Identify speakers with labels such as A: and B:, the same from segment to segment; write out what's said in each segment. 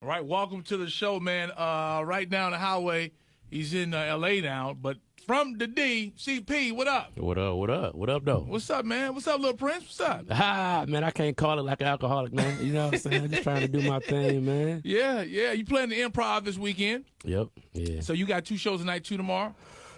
A: All right, welcome to the show, man. Right down the highway. He's in L.A. now, but from the D, CP, what up?
B: What up, what up? What up, though?
A: What's up, man? What's up, little Prince? What's up?
B: Man, I can't call it like an alcoholic, man. You know what I'm saying? Just trying to do my thing, man.
A: Yeah. You playing the Improv this weekend?
B: Yep, yeah.
A: So you got 2 shows tonight, 2 tomorrow?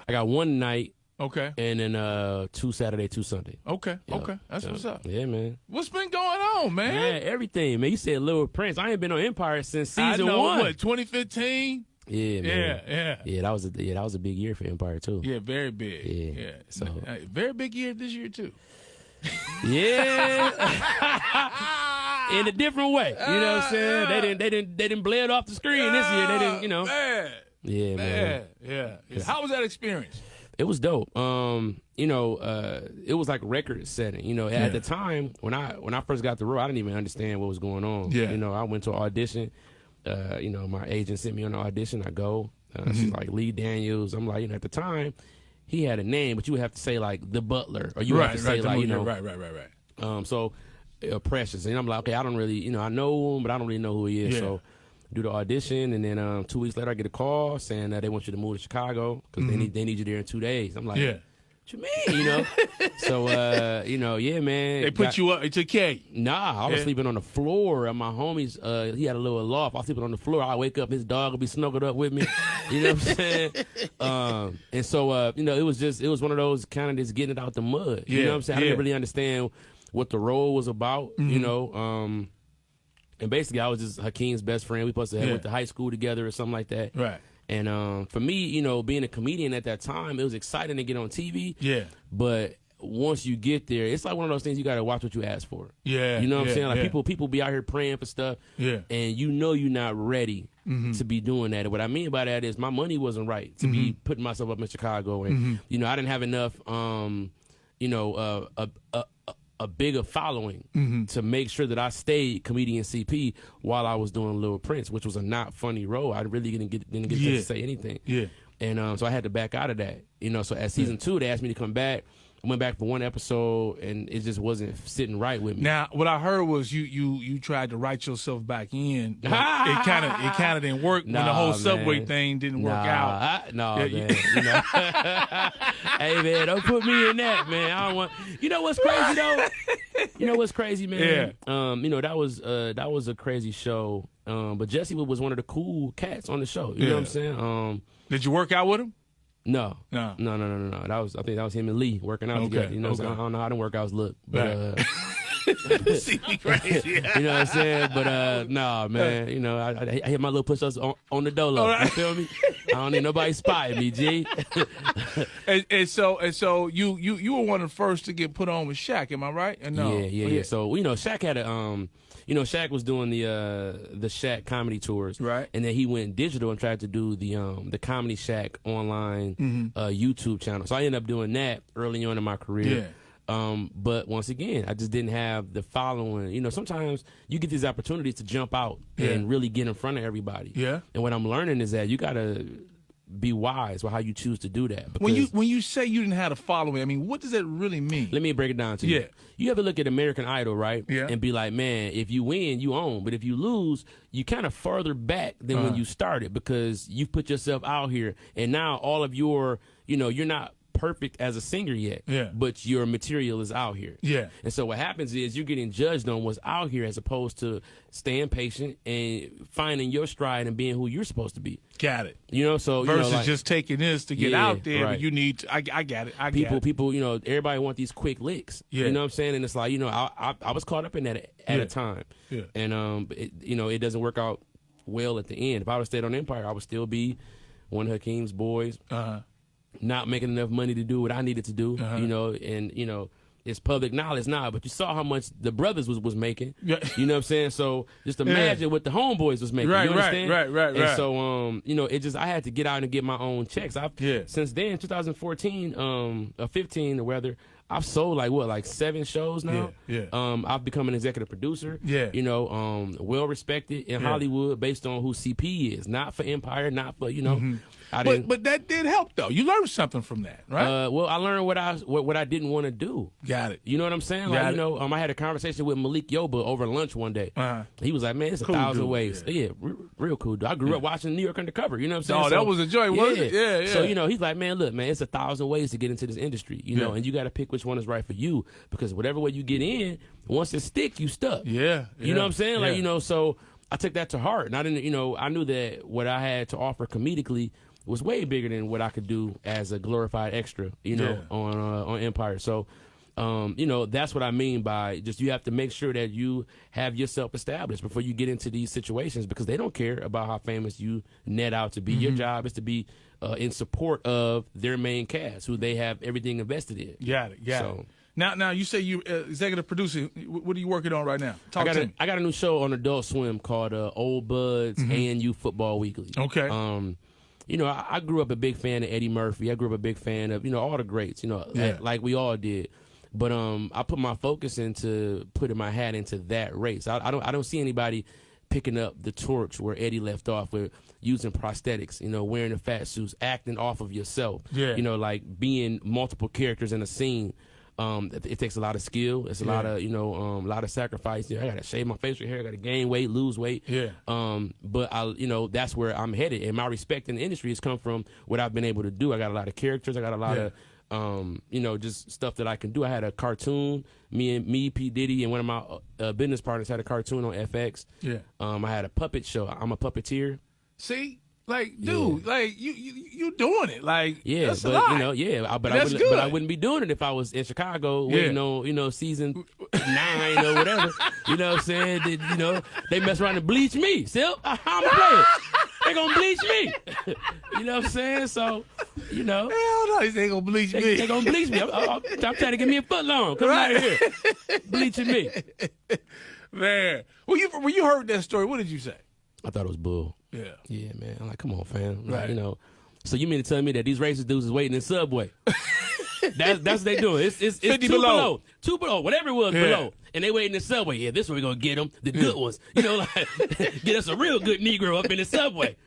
B: I got 1 night.
A: Okay.
B: And then 2 Saturday, 2 Sunday.
A: Okay,
B: Yep.
A: okay. That's what's up.
B: Yeah, man.
A: What's been going on, man?
B: Man, everything, man. You said Lil Prince. I ain't been on Empire since season 1.
A: What, 2015?
B: Yeah, man.
A: Yeah.
B: Yeah, that was a big year for Empire too.
A: Yeah, very big.
B: Yeah. So
A: very big year this year too.
B: Yeah. In a different way. You know what I'm saying? They didn't bled off the screen this year. They didn't, you know.
A: Man.
B: Yeah, man.
A: Yeah. How was that experience?
B: It was dope. You know, it was like record setting. You know, at the time when I first got the role, I didn't even understand what was going on.
A: Yeah.
B: You know, I went to an audition. You know, my agent sent me on an audition. I go. She's like, Lee Daniels. I'm like, you know, at the time, he had a name, but you would have to say like the Butler, or you have to say like, you know,
A: right.
B: So Precious, and I'm like, okay, I don't really, you know, I know him, but I don't really know who he is.
A: Yeah.
B: So do the audition, and then 2 weeks later, I get a call saying that they want you to move to Chicago because they need you there in 2 days. I'm like,
A: yeah.
B: What you mean, you know? So, you know, yeah, man.
A: They put you up. It took care.
B: Nah, I was sleeping on the floor at my homie's. He had a little loft. I was sleeping on the floor. I wake up, his dog would be snuggled up with me. You know what I'm saying? And so, you know, it was one of those kind of just getting it out the mud. You know what I'm saying? I didn't really understand what the role was about, you know? And basically, I was just Hakeem's best friend. We supposed to went to high school together or something like that.
A: Right.
B: And for me, you know, being a comedian at that time, it was exciting to get on TV.
A: Yeah.
B: But once you get there, it's like one of those things you got to watch what you ask for.
A: Yeah.
B: You know what I'm saying? Like people be out here praying for stuff.
A: Yeah.
B: And you know you're not ready to be doing that. And what I mean by that is my money wasn't right to be putting myself up in Chicago. And, you know, I didn't have enough, you know, a bigger following to make sure that I stayed comedian CP while I was doing Lil Prince, which was a not funny role. I really didn't get to say anything.
A: Yeah.
B: And so I had to back out of that. You know, so at season 2, they asked me to come back. I went back for 1 episode, and it just wasn't sitting right with me.
A: Now, what I heard was you tried to write yourself back in. It kind of didn't work when the whole Subway thing didn't work out.
B: Man. You know. Hey, man, don't put me in that, man. I don't want. You know what's crazy though? You know what's crazy, man?
A: Yeah.
B: You know, that was a crazy show. But Jussie was one of the cool cats on the show. You know what I'm saying?
A: Did you work out with him?
B: No. I think that was him and Lee working out together. You know, so I don't know how them workouts look, but
A: See me crazy.
B: you know what I'm saying? But nah, man. You know, I hit my little push-ups on the dolo. Right. You feel me? I don't need nobody spotting me, G.
A: and so you were one of the first to get put on with Shaq. Am I right? Or no?
B: Yeah. So you know, Shaq had a you know, Shaq was doing the Shaq comedy tours,
A: right?
B: And then he went digital and tried to do the Comedy Shaq online YouTube channel. So I ended up doing that early on in my career.
A: Yeah.
B: But once again, I just didn't have the following. You know, sometimes you get these opportunities to jump out and really get in front of everybody.
A: Yeah.
B: And what I'm learning is that you gotta be wise with how you choose to do that.
A: When you say you didn't have a following, I mean, what does that really mean?
B: Let me break it down to you. You ever look at American Idol, right?
A: Yeah.
B: And be like, man, if you win, you own. But if you lose, you kind of further back than when you started because you put yourself out here. And now all of your, you know, you're not perfect as a singer yet.
A: Yeah.
B: But your material is out here.
A: Yeah.
B: And so what happens is you're getting judged on what's out here as opposed to staying patient and finding your stride and being who you're supposed to be.
A: Got it.
B: You know, so
A: versus
B: you know, like,
A: just taking this to get out there,
B: right.
A: but you need to, I got it.
B: People, you know, everybody want these quick licks.
A: Yeah.
B: You know what I'm saying? And it's like, you know, I was caught up in that at a time.
A: Yeah.
B: And you know, it doesn't work out well at the end. If I would have stayed on Empire, I would still be one of Hakeem's boys. Not making enough money to do what I needed to do, you know, and, you know, it's public knowledge now, but you saw how much the brothers was making. Yeah. You know what I'm saying? So just imagine what the homeboys was making. You understand?
A: Right.
B: And so, you know, it just, I had to get out and get my own checks. Since then, 2014, 15 or whether, I've sold like 7 shows now.
A: Yeah.
B: I've become an executive producer.
A: Yeah.
B: You know, well respected in Hollywood based on who CP is. Not for Empire, not for, you know.
A: But that did help though. You learned something from that, right?
B: Well, I learned what I didn't want to do.
A: Got it.
B: You know what I'm saying? Like, you know, I had a conversation with Malik Yoba over lunch one day. He was like, "Man, it's
A: cool
B: 1,000
A: dude,
B: ways." Yeah, real cool dude. I grew up watching New York Undercover. You know what I'm saying?
A: Oh, that was a joy, wasn't it? Yeah.
B: So, you know, he's like, "Man, look, man, it's 1,000 ways to get into this industry. You know, and you got to pick which one is right for you, because whatever way you get in, once it stick, you stuck."
A: Yeah.
B: You know what I'm saying? Like, you know, so I took that to heart, and I didn't, you know, I knew that what I had to offer comedically was way bigger than what I could do as a glorified extra, you know, on Empire. So, you know, that's what I mean by just you have to make sure that you have yourself established before you get into these situations, because they don't care about how famous you net out to be. Your job is to be in support of their main cast, who they have everything invested in.
A: Got it. Now you say you executive producer. What are you working on right now? Talk to me.
B: I got a new show on Adult Swim called Old Buds ANU Football Weekly.
A: Okay.
B: You know, I grew up a big fan of Eddie Murphy. I grew up a big fan of, you know, all the greats, you know, like we all did. But I put my focus into putting my hat into that race. I don't see anybody picking up the torch where Eddie left off, with using prosthetics, you know, wearing the fat suits, acting off of yourself. You know, like being multiple characters in a scene. It takes a lot of skill. It's a lot of, you know, a lot of sacrifice. You know, I got to shave my facial hair. I got to gain weight, lose weight. But you know, that's where I'm headed. And my respect in the industry has come from what I've been able to do. I got a lot of characters. I got a lot of, you know, just stuff that I can do. I had a cartoon. Me, P. Diddy, and one of my business partners had a cartoon on FX. I had a puppet show. I'm a puppeteer.
A: See? Like, dude, like you doing it, like that's
B: but
A: a lot.
B: you know, but I wouldn't be doing it if I was in Chicago waiting on, you know, season 9 or whatever. You know what I'm saying? You know, they mess around and bleach me. Sylk, I'm a player. They gonna bleach me. You know what I'm saying? So, you know,
A: hell no, they gonna bleach me.
B: They gonna bleach me. I'm trying to get me a foot long. Come out here, bleaching me.
A: Man, when you heard that story, what did you say?
B: I thought it was bull. Yeah, man. I'm like, come on, fam. Like, you know, so you mean to tell me that these racist dudes is waiting in Subway? That's what they doing. It's
A: 50
B: below. 2 below, whatever it was below. And they waiting in the Subway. Yeah, this is where we're going to get them, the good ones. You know, like, get us a real good Negro up in the Subway.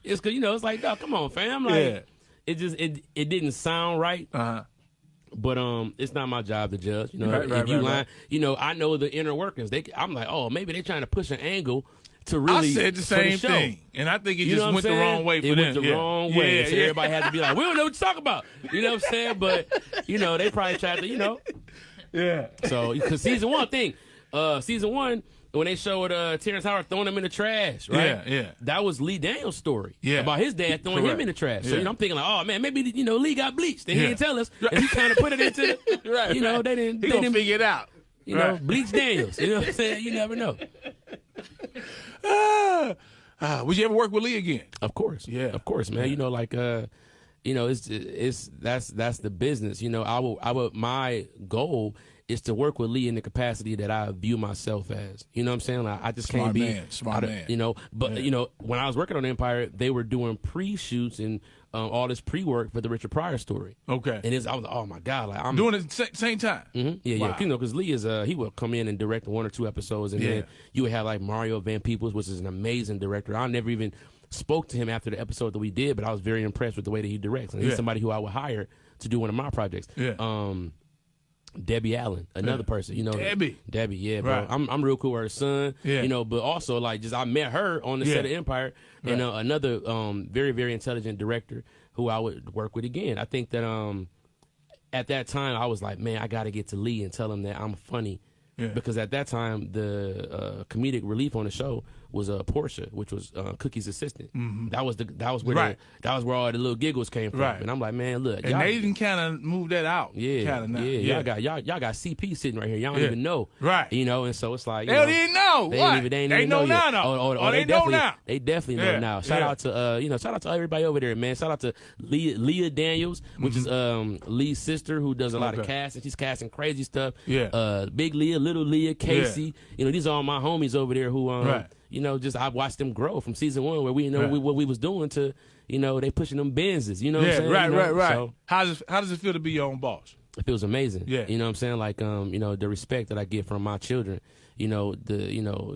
B: It's because, you know, it's like, oh, come on, fam. Like, it didn't sound right. But it's not my job to judge. You know, if you lying, you know, I know the inner workings. I'm like, oh, maybe they're trying to push an angle to really.
A: I said the same thing, and I think it just went the wrong way for them.
B: It went the wrong way. So everybody had to be like, we don't know what you're talking about. You know what I'm saying? But, you know, they probably tried to, you know. So, because season one, when they showed Terrence Howard throwing him in the trash, right? That was Lee Daniels' story about his dad throwing him in the trash. So, you know, I'm thinking like, oh, man, maybe, you know, Lee got bleached. They didn't tell us. And he kind of put it into the, you know, they didn't
A: figure it out.
B: You know, bleach Daniels. You know what I'm saying? You never know.
A: Would you ever work with Lee again?
B: Of course. Of course, man. You know, like, you know, that's the business. You know, I would my goal is to work with Lee in the capacity that I view myself as. You know what I'm saying? Like, I just can't be
A: smart man.
B: You know, but you know, when I was working on Empire, they were doing pre-shoots and all this pre-work for the Richard Pryor story.
A: Okay.
B: And I was like, oh my God, like I'm
A: doing it at the same time.
B: Yeah. You know, because Lee is he will come in and direct 1 or 2 episodes, and then you would have like Mario Van Peebles, which is an amazing director. I never even spoke to him after the episode that we did, but I was very impressed with the way that he directs, and he's somebody who I would hire to do one of my projects. Debbie Allen, another person, you know. Debbie, yeah, bro.
A: Right.
B: I'm real cool with her son, you know, but also like just I met her on the set of Empire, and another very, very intelligent director who I would work with again. I think that at that time I was like, man, I got to get to Lee and tell him that I'm funny. Because at that time the comedic relief on the show was Portia, which was Cookie's assistant. That was where all the little giggles came from. And I'm like, man, look,
A: and they even kind of moved that out. Y'all got CP sitting right here. Y'all don't even know, You know, and so it's like they didn't know.
B: They ain't know now.
A: They know now.
B: They definitely know now. Shout out to everybody over there, man. Shout out to Leah Daniels, which is Lee's sister, who does a lot of casting. She's casting crazy stuff. Big Leah, Little Leah, Casey. You know, these are all my homies over there who you know, just I watched them grow from season 1 where we know what we was doing to, you know, they pushing them Benzes. You know what I'm saying?
A: Right. So, how does it feel to be your own boss?
B: it feels amazing.
A: Yeah.
B: You know what I'm saying? Like, you know, the respect that I get from my children, you know,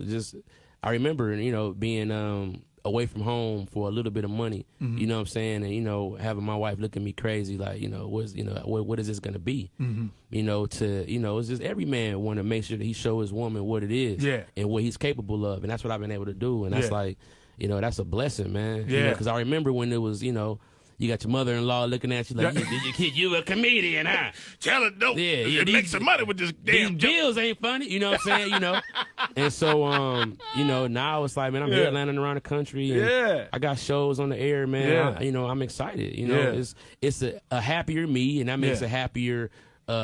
B: just, I remember, you know, being, away from home for a little bit of money, you know what I'm saying? And, you know, having my wife look at me crazy, like, you know, what is this going to be? You know, it's just every man want to make sure that he show his woman what it is and what he's capable of. And that's what I've been able to do. And that's like, you know, that's a blessing, man.
A: Yeah.
B: Because I remember when it was, you know, you got your mother-in-law looking at you like, you a comedian, huh?
A: Tell her, no.
B: Yeah,
A: make some money with this damn
B: these bills ain't funny, you know what I'm saying? You know, and so you know, now it's like, man, I'm headlining around the country, and I got shows on the air, man. You know, I'm excited. You know, it's a happier me, and that makes a happier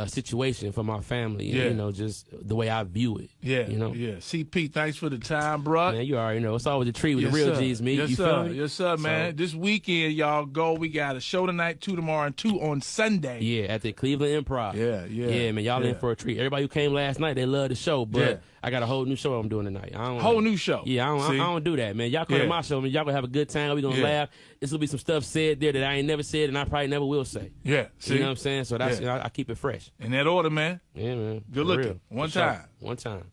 B: situation for my family. You know, just the way I view it. You know.
A: CP, thanks for the time, bro.
B: Man, you already know it's always a treat with the real G's meet.
A: Yes,
B: you
A: sir.
B: feel me?
A: Yes, sir, man. This weekend, y'all go. We got a show tonight, 2 tomorrow, and 2 on Sunday.
B: Yeah, at the Cleveland Improv.
A: Yeah,
B: man. Y'all in for a treat. Everybody who came last night, they love the show, but I got a whole new show I'm doing tonight.
A: Whole new show.
B: Yeah, I don't do that, man. Y'all come to my show, man. Y'all gonna have a good time. We gonna laugh. This will be some stuff said there that I ain't never said, and I probably never will say.
A: Yeah, see?
B: You know what I'm saying? So that's I keep it fresh.
A: In that order, man.
B: Yeah, man.
A: Good looking. One time.
B: One time.